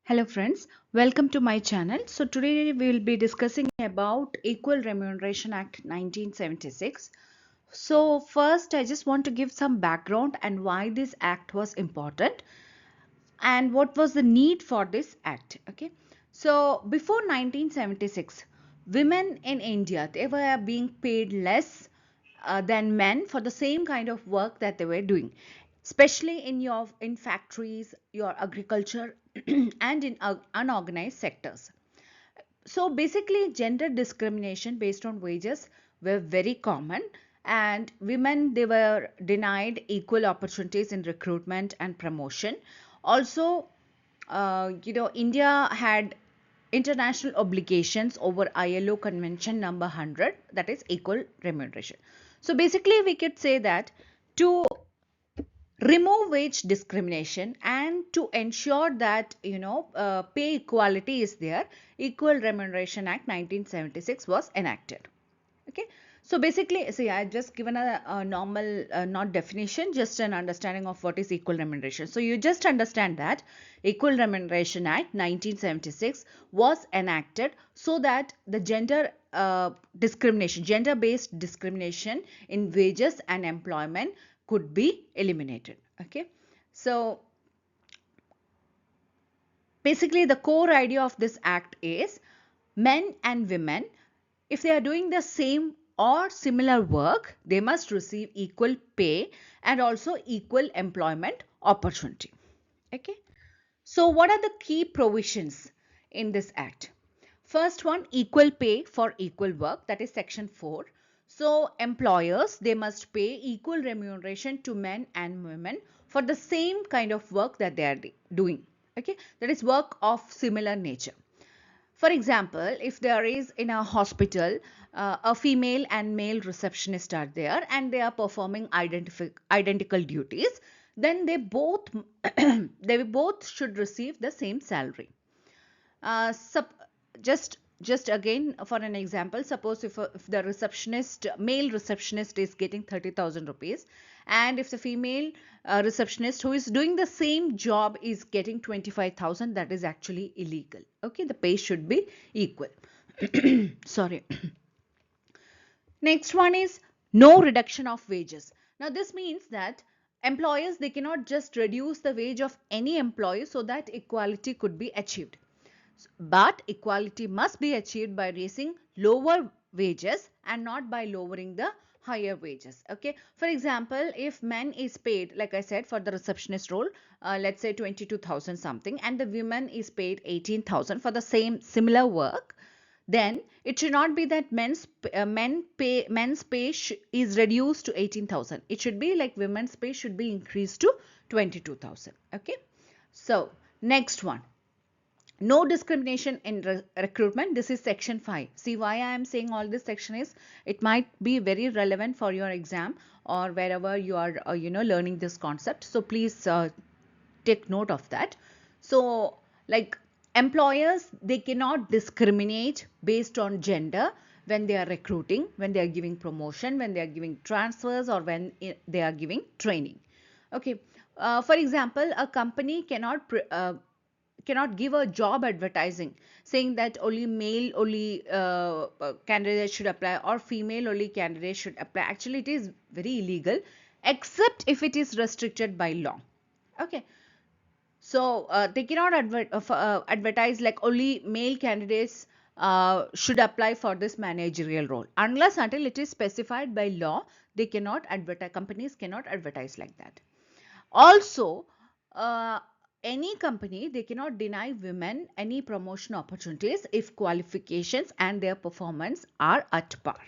Hello friends, welcome to my channel. So today we will be discussing about Equal Remuneration Act 1976. So first I just want to give some background and why this act was important and what was the need for this act. Okay, so before 1976, women in India, they were being paid less than men for the same kind of work that they were doing, especially in factories, your agriculture and in unorganized sectors. So basically gender discrimination based on wages were very common, and women, they were denied equal opportunities in recruitment and promotion. Also, India had international obligations over ILO convention number 100, that is equal remuneration. So basically we could say that to remove wage discrimination and to ensure that pay equality is there, Equal Remuneration Act 1976 was enacted. Okay, so basically, see, I just given a normal not definition, just an understanding of what is equal remuneration. So you just understand that Equal Remuneration Act 1976 was enacted so that the gender based discrimination in wages and employment could be eliminated. Okay, so basically the core idea of this act is men and women, if they are doing the same or similar work, they must receive equal pay and also equal employment opportunity. Okay, so what are the key provisions in this act? First one, equal pay for equal work, that is section 4. So employers, they must pay equal remuneration to men and women for the same kind of work that they are doing. Okay, that is work of similar nature. For example, if there is in a hospital a female and male receptionist are there and they are performing identical duties, then they both they both should receive the same salary. Uh, sup, just again for an example, suppose if the male receptionist is getting 30,000 rupees, and if the female receptionist who is doing the same job is getting 25,000, that is actually illegal. Okay, the pay should be equal. Sorry. Next one is no reduction of wages. Now this means that employers, they cannot just reduce the wage of any employee so that equality could be achieved. But equality must be achieved by raising lower wages and not by lowering the higher wages. Okay, for example, if men is paid, like I said, for the receptionist role, let's say 22,000 something, and the woman is paid 18,000 for the same similar work, then it should not be that men's pay is reduced to 18,000. It should be like women's pay should be increased to 22,000. Okay, so next one, no discrimination in recruitment. This is section 5. See why I am saying all this section is, it might be very relevant for your exam or wherever you are learning this concept. So please take note of that. So like employers, they cannot discriminate based on gender when they are recruiting, when they are giving promotion, when they are giving transfers, or when they are giving training. Okay, for example, a company cannot give a job advertising saying that only male only candidates should apply or female only candidates should apply. Actually, it is very illegal except if it is restricted by law. Okay, so they cannot advertise like only male candidates should apply for this managerial role unless until it is specified by law. They cannot advertise, companies cannot advertise like that. Also, uh, any company, they cannot deny women any promotion opportunities if qualifications and their performance are at par.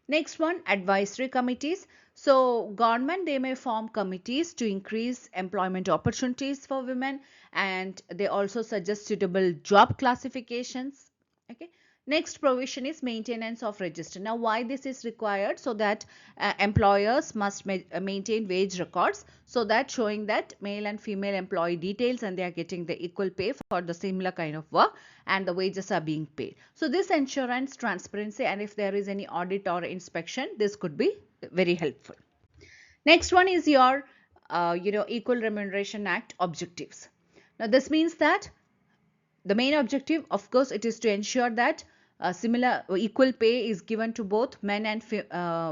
Next one, advisory committees. So government, they may form committees to increase employment opportunities for women, and they also suggest suitable job classifications. Okay. Next provision is maintenance of register. Now why this is required? So that employers must maintain wage records, so that showing that male and female employee details and they are getting the equal pay for the similar kind of work and the wages are being paid. So this ensures transparency, and if there is any audit or inspection, this could be very helpful. Next one is your Equal Remuneration Act objectives. Now this means that the main objective, of course, it is to ensure that similar equal pay is given to both men and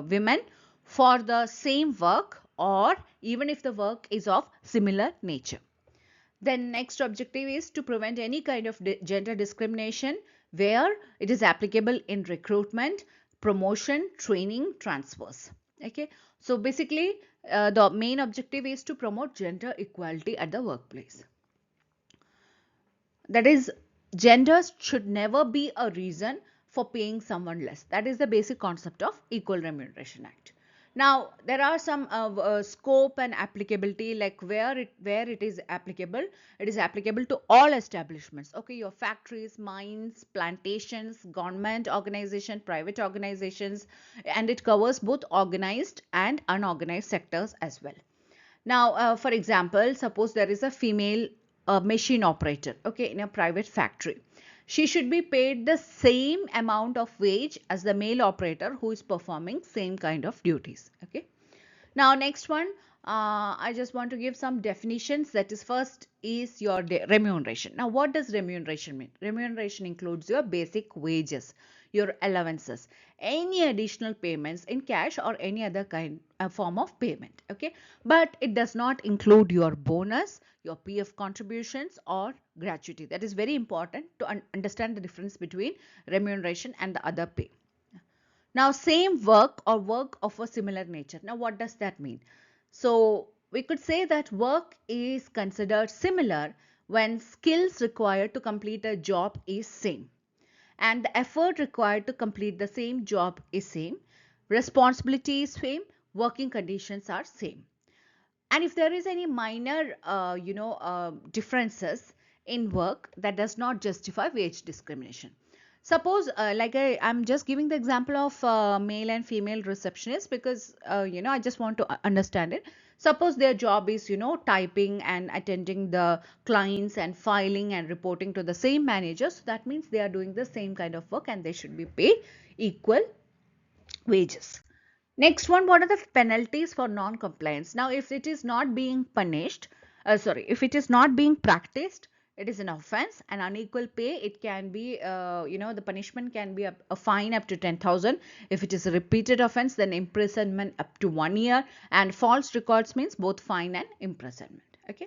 women for the same work, or even if the work is of similar nature. Then next objective is to prevent any kind of gender discrimination where it is applicable in recruitment, promotion, training, transfers. Okay, so basically the main objective is to promote gender equality at the workplace. That is, genders should never be a reason for paying someone less. That is the basic concept of Equal Remuneration Act. Now there are some scope and applicability, like where it is applicable. It is applicable to all establishments. Okay, your factories, mines, plantations, government organization, private organizations, and it covers both organized and unorganized sectors as well. Now, for example, suppose there is a female machine operator, okay, in a private factory. She should be paid the same amount of wage as the male operator who is performing same kind of duties. Okay. Now, next one, I just want to give some definitions. That is, first is your remuneration. Now, what does remuneration mean? Remuneration includes your basic wages, your allowances, any additional payments in cash or any other kind form of payment. Okay, but it does not include your bonus, your PF contributions, or gratuity. That is very important to understand the difference between remuneration and the other pay. Now, same work or work of a similar nature. Now, what does that mean? So, we could say that work is considered similar when skills required to complete a job is same, and the effort required to complete the same job is same, responsibility is same, working conditions are same. And if there is any minor differences in work, that does not justify wage discrimination. Suppose I'm just giving the example of male and female receptionists because I just want to understand it. Suppose their job is typing and attending the clients and filing and reporting to the same manager, so that means they are doing the same kind of work and they should be paid equal wages. Next one, what are the penalties for non-compliance? Now, if it is not being punished, if it is not being practiced, it is an offense. And unequal pay, it can be, the punishment can be a fine up to 10,000. If it is a repeated offense, then imprisonment up to 1 year. And false records means both fine and imprisonment. Okay.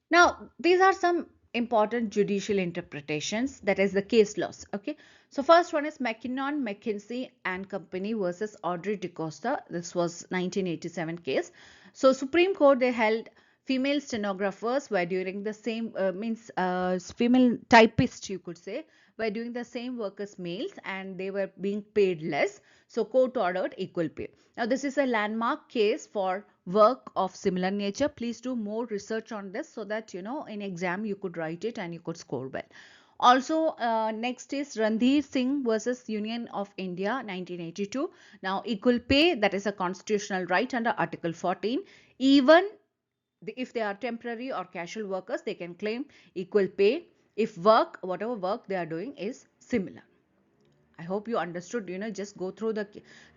Now, these are some important judicial interpretations, that is the case laws. Okay. So, first one is McKinnon, McKinsey and Company versus Audrey DeCosta. This was 1987 case. So, Supreme Court, they held female stenographers were during the same, female typists, you could say, were doing the same work as males and they were being paid less. So, court ordered equal pay. Now, this is a landmark case for work of similar nature. Please do more research on this so that in exam you could write it and you could score well. Also, next is Randhir Singh versus Union of India 1982. Now, equal pay, that is a constitutional right under Article 14. Even if they are temporary or casual workers, they can claim equal pay if whatever work they are doing is similar. I hope you understood. Just go through the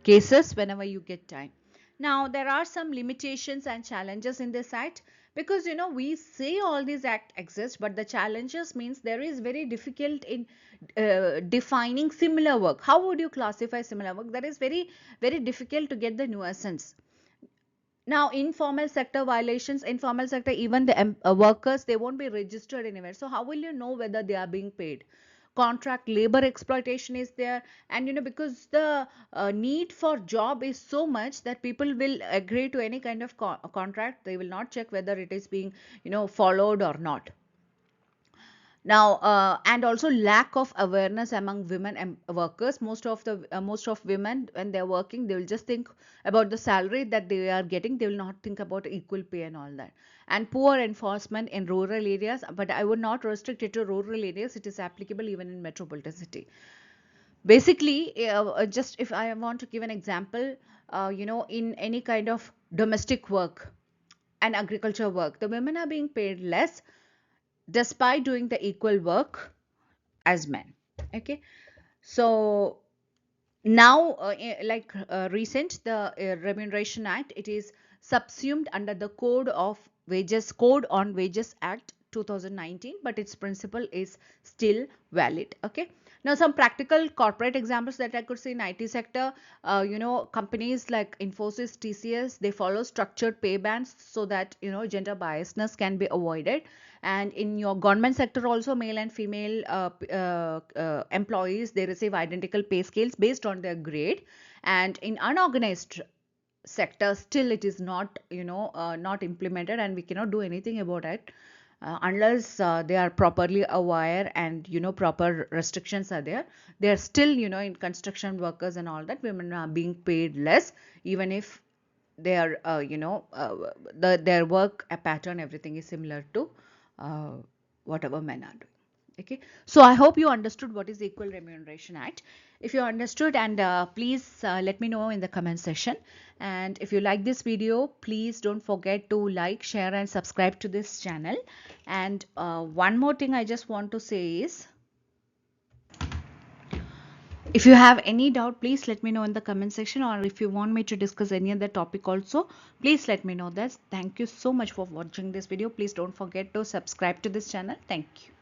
cases whenever you get time. Now, there are some limitations and challenges in this act because we say all these act exist, but the challenges means there is very difficult in defining similar work. How would you classify similar work? That is very, very difficult to get the nuisance. Now, informal sector violations, informal sector, even the workers, they won't be registered anywhere. So how will you know whether they are being paid? Contract labor exploitation is there, and because the need for job is so much that people will agree to any kind of contract. They will not check whether it is being followed or not. Now, and also lack of awareness among women and workers. Most of women, when they're working, they will just think about the salary that they are getting. They will not think about equal pay and all that. And poor enforcement in rural areas, but I would not restrict it to rural areas. It is applicable even in metropolitan city. Basically, just if I want to give an example, in any kind of domestic work and agriculture work, the women are being paid less despite doing the equal work as men. Okay. So now recent, the Remuneration Act, it is subsumed under the Code on Wages Act 2019, but its principle is still valid. Okay. Now, some practical corporate examples that I could say in IT sector, companies like Infosys, TCS, they follow structured pay bands so that, gender biasness can be avoided. And in your government sector also, male and female employees, they receive identical pay scales based on their grade. And in unorganized sector, still it is not, not implemented, and we cannot do anything about it unless they are properly aware and proper restrictions are there. They are still, in construction workers and all that, women are being paid less, even if they are their work pattern, everything is similar to uh, whatever men are doing. Okay, so I hope you understood what is Equal Remuneration Act. If you understood, and please let me know in the comment section. And if you like this video, please don't forget to like, share and subscribe to this channel. And one more thing I just want to say is, if you have any doubt, please let me know in the comment section, or if you want me to discuss any other topic also, please let me know that. Thank you so much for watching this video. Please don't forget to subscribe to this channel. Thank you.